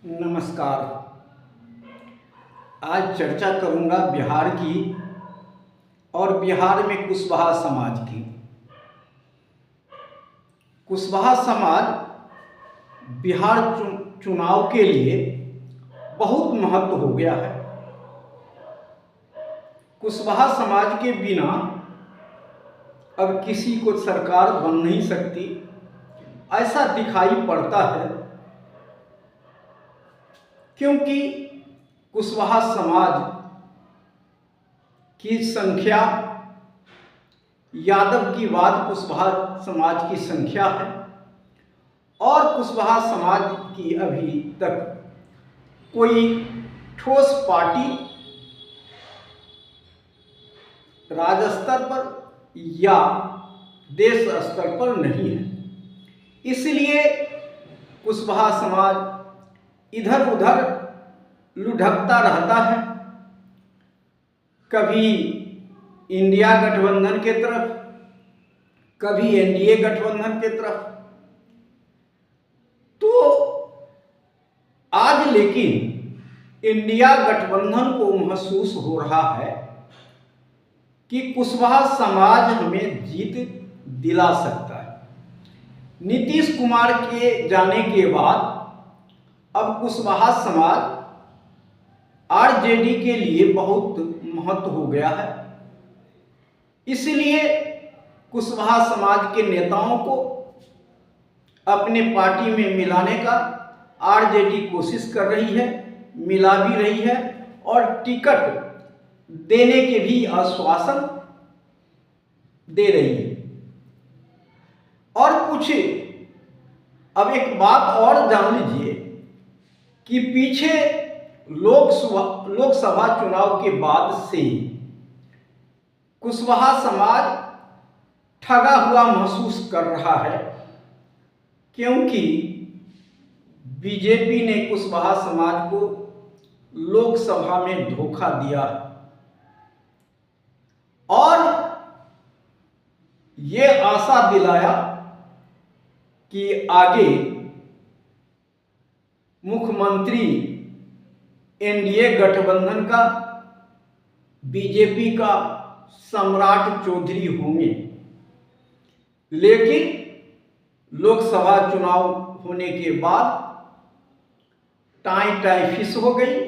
नमस्कार। आज चर्चा करूंगा बिहार की और बिहार में कुशवाहा समाज की। कुशवाहा समाज बिहार चुनाव के लिए बहुत महत्व हो गया है। कुशवाहा समाज के बिना अब किसी को सरकार बन नहीं सकती, ऐसा दिखाई पड़ता है, क्योंकि कुशवाहा समाज की संख्या यादव की बाद कुशवाहा समाज की संख्या है और कुशवाहा समाज की अभी तक कोई ठोस पार्टी राज्य स्तर पर या देश स्तर पर नहीं है। इसलिए कुशवाहा समाज इधर उधर लुढ़कता रहता है, कभी इंडिया गठबंधन के तरफ, कभी एनडीए गठबंधन के तरफ। तो आज लेकिन इंडिया गठबंधन को महसूस हो रहा है कि कुशवाहा समाज हमें जीत दिला सकता है। नीतीश कुमार के जाने के बाद अब कुशवाहा समाज आरजेडी के लिए बहुत महत्व हो गया है। इसलिए कुशवाहा समाज के नेताओं को अपने पार्टी में मिलाने का आरजेडी कोशिश कर रही है, मिला भी रही है और टिकट देने के भी आश्वासन दे रही है। और कुछ अब एक बात और जान लीजिए कि पीछे लोकसभा चुनाव के बाद से कुशवाहा समाज ठगा हुआ महसूस कर रहा है, क्योंकि बीजेपी ने कुशवाहा समाज को लोकसभा में धोखा दिया और ये आशा दिलाया कि आगे मुख्यमंत्री एनडीए गठबंधन का बीजेपी का सम्राट चौधरी होंगे। लेकिन लोकसभा चुनाव होने के बाद टाई टाई फिश हो गई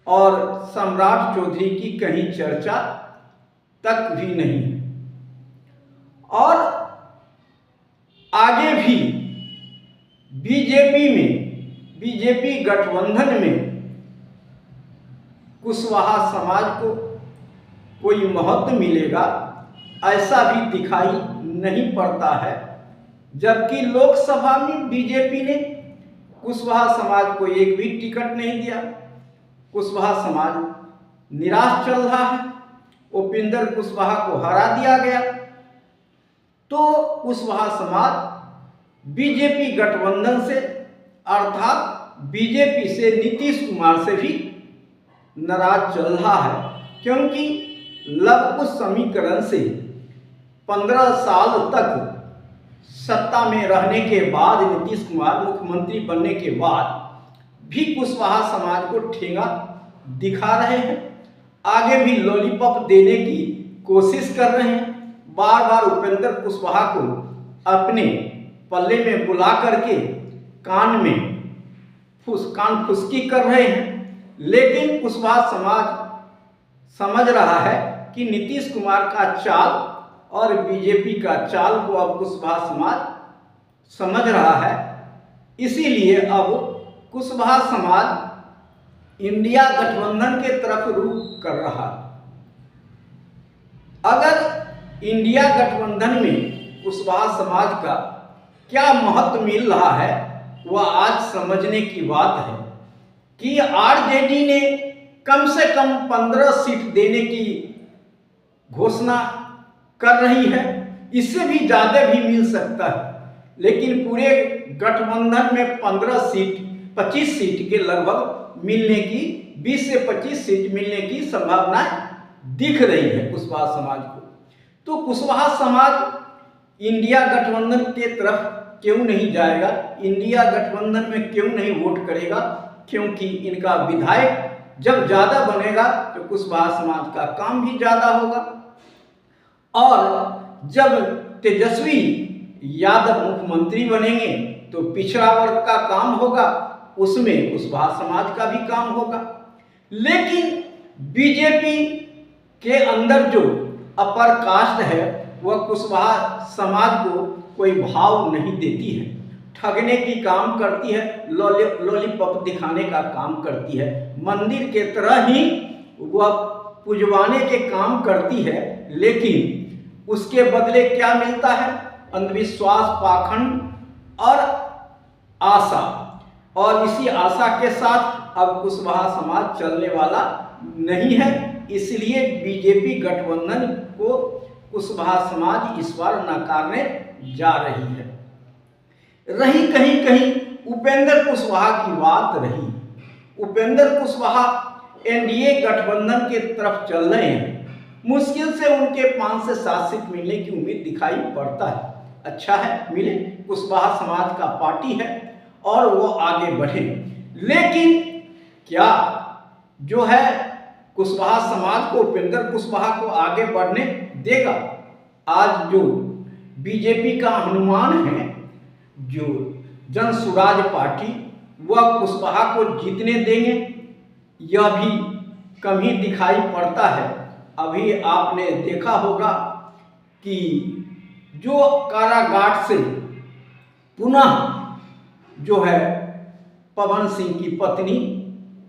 और सम्राट चौधरी की कहीं चर्चा तक भी नहीं है। और आगे भी बीजेपी गठबंधन में कुशवाहा समाज को कोई महत्व मिलेगा ऐसा भी दिखाई नहीं पड़ता है, जबकि लोकसभा में बीजेपी ने कुशवाहा समाज को एक भी टिकट नहीं दिया। कुशवाहा समाज निराश चल रहा है, उपेंद्र कुशवाहा को हरा दिया गया। तो कुशवाहा समाज बीजेपी गठबंधन से अर्थात बीजेपी से नीतीश कुमार से भी नाराज चल रहा है, क्योंकि लव समीकरण से 15 साल तक सत्ता में रहने के बाद नीतीश कुमार मुख्यमंत्री बनने के बाद भी कुशवाहा समाज को ठेंगा दिखा रहे हैं, आगे भी लॉलीपॉप देने की कोशिश कर रहे हैं। बार बार उपेंद्र कुशवाहा को अपने पल्ले में बुला करके कान फुसकी कर रहे हैं, लेकिन कुशवाहा समाज समझ रहा है कि नीतीश कुमार का चाल और बीजेपी का चाल को अब कुशवाहा समाज समझ रहा है। इसीलिए अब कुशवाहा समाज इंडिया गठबंधन के तरफ रुख कर रहा है। अगर इंडिया गठबंधन में कुशवाहा समाज का क्या महत्व मिल रहा है वह आज समझने की बात है कि आरजेडी ने कम से कम 15 सीट देने की घोषणा कर रही है, इससे भी ज़्यादा भी मिल सकता है, लेकिन पूरे गठबंधन में 25 सीट के लगभग मिलने की 20 से 25 सीट मिलने की संभावना दिख रही है कुशवाहा समाज को। तो कुशवाहा समाज इंडिया गठबंधन के तरफ क्यों नहीं जाएगा, इंडिया गठबंधन में क्यों नहीं वोट करेगा? क्योंकि इनका विधायक जब ज़्यादा बनेगा तो कुशवाहा समाज का काम भी ज़्यादा होगा, और जब तेजस्वी यादव मुख्यमंत्री बनेंगे तो पिछड़ा वर्ग का काम होगा, उसमें कुशवाहा समाज का भी काम होगा। लेकिन बीजेपी के अंदर जो अपर कास्ट है वह कुशवाहा समाज को कोई भाव नहीं देती है, ठगने की काम करती है, लॉलीपॉप दिखाने का काम करती है, मंदिर के तरह ही वह पुजवाने के काम करती है। लेकिन उसके बदले क्या मिलता है? अंधविश्वास, पाखंड और आशा, और इसी आशा के साथ अब कुशवाहा समाज चलने वाला नहीं है। इसलिए बीजेपी गठबंधन को कुशवाहा समाज इस बार नकारने जा रही है। रही कहीं कहीं उपेंद्र कुशवाहा की बात रही, उपेंद्र कुशवाहा एनडीए गठबंधन के तरफ चल रहे हैं, मुश्किल से उनके 5 से 7 सीट मिलने की उम्मीद दिखाई पड़ता है। अच्छा है, मिले, कुशवाहा समाज का पार्टी है और वो आगे बढ़े। लेकिन क्या जो है कुशवाहा समाज को, उपेंद्र कुशवाहा को आगे बढ़ने देगा? आज जो बीजेपी का अनुमान है, जो जन सुराज पार्टी, वह कुशवाहा को जीतने देंगे, यह भी कम ही दिखाई पड़ता है। अभी आपने देखा होगा कि जो कारागार से पुनः जो है पवन सिंह की पत्नी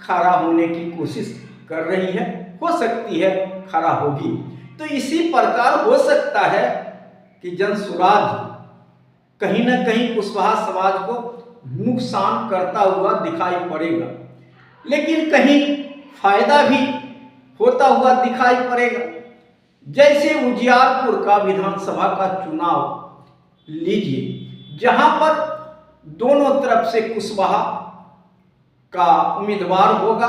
खड़ा होने की कोशिश कर रही है, हो सकती है खड़ा होगी। तो इसी प्रकार हो सकता है कि जन सुराज कहीं ना कहीं कुशवाहा समाज को नुकसान करता हुआ दिखाई पड़ेगा, लेकिन कहीं फायदा भी होता हुआ दिखाई पड़ेगा। जैसे उजियारपुर का विधानसभा का चुनाव लीजिए, जहां पर दोनों तरफ से कुशवाहा का उम्मीदवार होगा,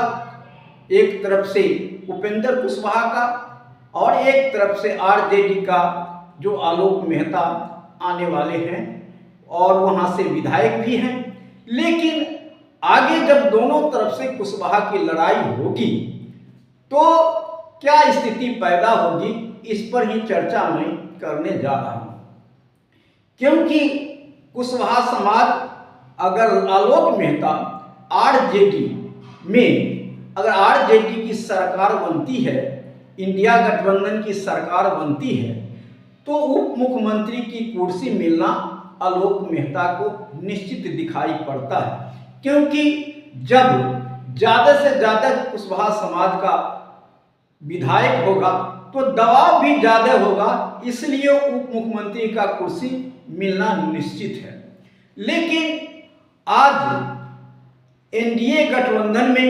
एक तरफ से उपेंद्र कुशवाहा का और एक तरफ से आरजेडी का जो आलोक मेहता आने वाले हैं और वहां से विधायक भी हैं। लेकिन आगे जब दोनों तरफ से कुशवाहा की लड़ाई होगी तो क्या स्थिति पैदा होगी, इस पर ही चर्चा मैं करने जा रहा हूं। क्योंकि कुशवाहा समाज, अगर आलोक मेहता आरजेडी में, अगर आरजेडी की सरकार बनती है, इंडिया गठबंधन की सरकार बनती है, तो उप मुख्यमंत्री की कुर्सी मिलना आलोक मेहता को निश्चित दिखाई पड़ता है। क्योंकि जब ज़्यादा से ज़्यादा कुशवाहा समाज का विधायक होगा तो दबाव भी ज़्यादा होगा, इसलिए उप मुख्यमंत्री का कुर्सी मिलना निश्चित है। लेकिन आज एनडीए गठबंधन में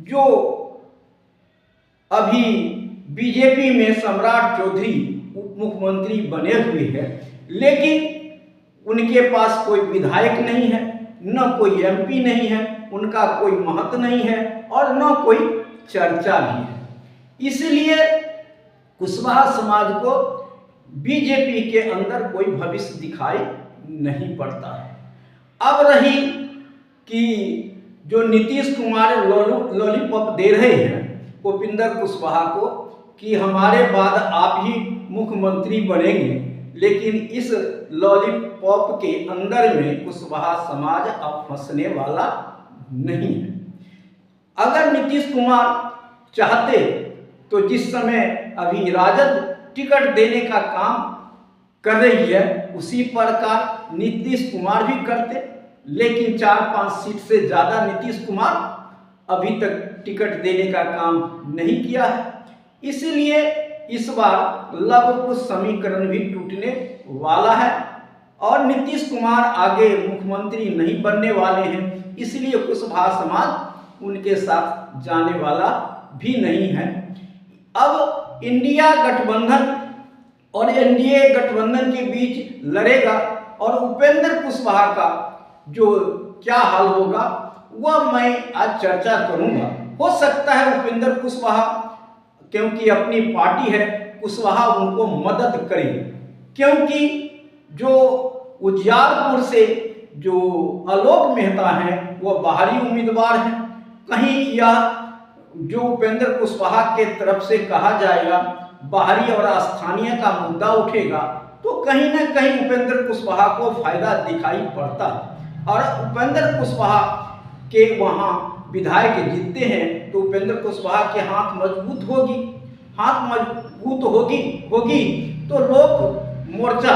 जो अभी बीजेपी में सम्राट चौधरी उप मुख्यमंत्री बने हुए हैं, लेकिन उनके पास कोई विधायक नहीं है, न कोई एमपी नहीं है, उनका कोई महत्व नहीं है और न कोई चर्चा भी है। इसलिए कुशवाहा समाज को बीजेपी के अंदर कोई भविष्य दिखाई नहीं पड़ता है। अब रही कि जो नीतीश कुमार लॉलीपॉप दे रहे हैं उपेंद्र कुशवाहा को कि हमारे बाद आप ही मुख्यमंत्री बनेंगे, लेकिन इस लॉलीपॉप के अंदर में कुशवाहा समाज अब फंसने वाला नहीं है। अगर नीतीश कुमार चाहते तो जिस समय अभी राजद टिकट देने का काम कर रही है उसी प्रकार नीतीश कुमार भी करते, लेकिन 4-5 सीट से ज़्यादा नीतीश कुमार अभी तक टिकट देने का काम नहीं किया है। इसलिए इस बार लव कुश समीकरण भी टूटने वाला है और नीतीश कुमार आगे मुख्यमंत्री नहीं बनने वाले हैं, इसलिए कुशवाहा समाज उनके साथ जाने वाला भी नहीं है। अब इंडिया गठबंधन और एनडीए गठबंधन के बीच लड़ेगा और उपेंद्र कुशवाहा का जो क्या हाल होगा वह मैं आज चर्चा करूंगा। हो सकता है उपेंद्र कुशवाहा, क्योंकि अपनी पार्टी है, कुशवाहा उनको मदद करे, क्योंकि जो उजियारपुर से जो आलोक मेहता हैं वो बाहरी उम्मीदवार हैं। कहीं यह जो उपेंद्र कुशवाहा के तरफ से कहा जाएगा बाहरी और स्थानीय का मुद्दा उठेगा, तो कहीं ना कहीं उपेंद्र कुशवाहा को फायदा दिखाई पड़ता है। और उपेंद्र कुशवाहा के वहाँ विधायक जीतते हैं तो उपेंद्र कुशवाहा के हाथ मजबूत होगी, हाथ मजबूत होगी तो लोक मोर्चा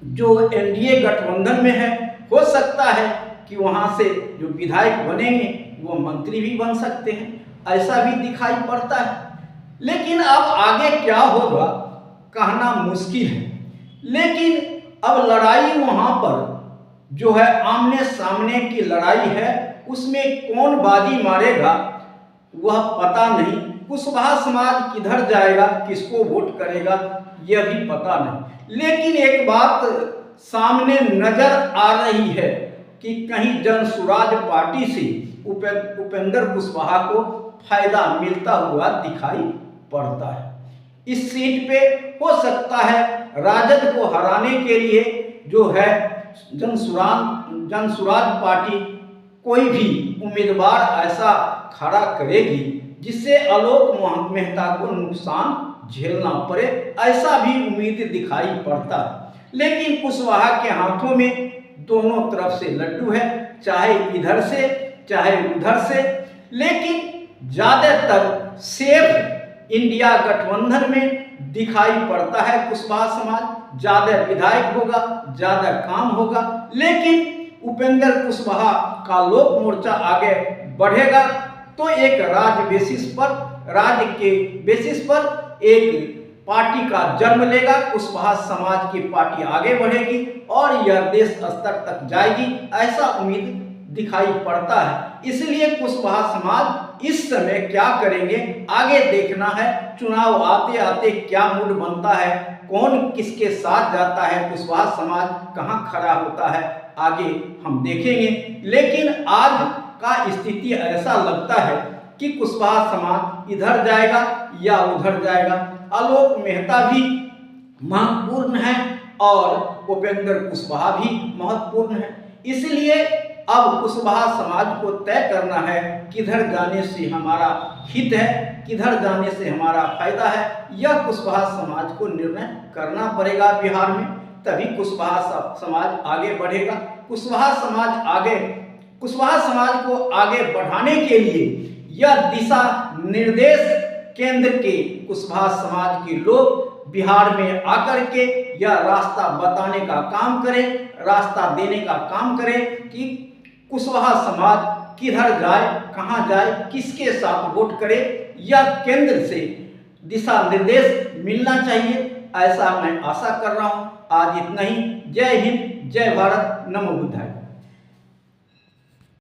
जो एनडीए गठबंधन में है, हो सकता है कि वहाँ से जो विधायक बनेंगे वो मंत्री भी बन सकते हैं, ऐसा भी दिखाई पड़ता है। लेकिन अब आगे क्या होगा कहना मुश्किल है। लेकिन अब लड़ाई वहाँ पर जो है आमने सामने की लड़ाई है, उसमें कौन बाजी मारेगा वह पता नहीं। कुशवाहा समाज किधर जाएगा, किसको वोट करेगा यह भी पता नहीं। लेकिन एक बात सामने नजर आ रही है कि कहीं जनसुराज पार्टी से उपेंद्र कुशवाहा को फायदा मिलता हुआ दिखाई पड़ता है। इस सीट पे हो सकता है राजद को हराने के लिए जो है जनसुराज पार्टी कोई भी उम्मीदवार ऐसा खड़ा करेगी जिससे आलोक मेहता को नुकसान झेलना पड़े, ऐसा भी उम्मीद दिखाई पड़ता है। लेकिन कुशवाहा के हाथों में दोनों तरफ से लड्डू है, चाहे इधर से चाहे उधर से। लेकिन ज़्यादातर सेफ इंडिया गठबंधन में दिखाई पड़ता है कुशवाहा समाज, ज़्यादा विधायक होगा, ज़्यादा काम होगा। लेकिन उपेंद्र कुशवाहा का लोक मोर्चा आगे बढ़ेगा तो एक राज्य के बेसिस पर एक पार्टी का जन्म लेगा, कुशवाहा समाज की पार्टी आगे बढ़ेगी और यह देश स्तर तक जाएगी, ऐसा उम्मीद दिखाई पड़ता है। इसलिए कुशवाहा समाज इस समय क्या करेंगे आगे देखना है। चुनाव आते आते क्या मूड बनता है, कौन किसके साथ जाता है, कुशवाहा समाज कहां खड़ा होता है, आगे हम देखेंगे। लेकिन आज का स्थिति ऐसा लगता है कि कुशवाहा समाज इधर जाएगा या उधर जाएगा। आलोक मेहता भी महत्वपूर्ण है और उपेंद्र कुशवाहा भी महत्वपूर्ण है। इसलिए अब कुशवाहा समाज को तय करना है किधर जाने से हमारा हित है, किधर जाने से हमारा फायदा है। यह कुशवाहा समाज को निर्णय करना पड़ेगा बिहार में, तभी कुशवाहा समाज आगे बढ़ेगा। कुशवाहा समाज को आगे बढ़ाने के लिए यह दिशा निर्देश केंद्र के कुशवाहा समाज के लोग बिहार में आकर के यह रास्ता बताने का काम करें, रास्ता देने का काम करें कि कुशवाहा समाज किधर जाए, कहां जाए, किसके साथ वोट करे। यह केंद्र से दिशा निर्देश मिलना चाहिए, ऐसा मैं आशा कर रहा हूं। आज इतना ही। जय हिंद, जय भारत, नमो बुद्धाय।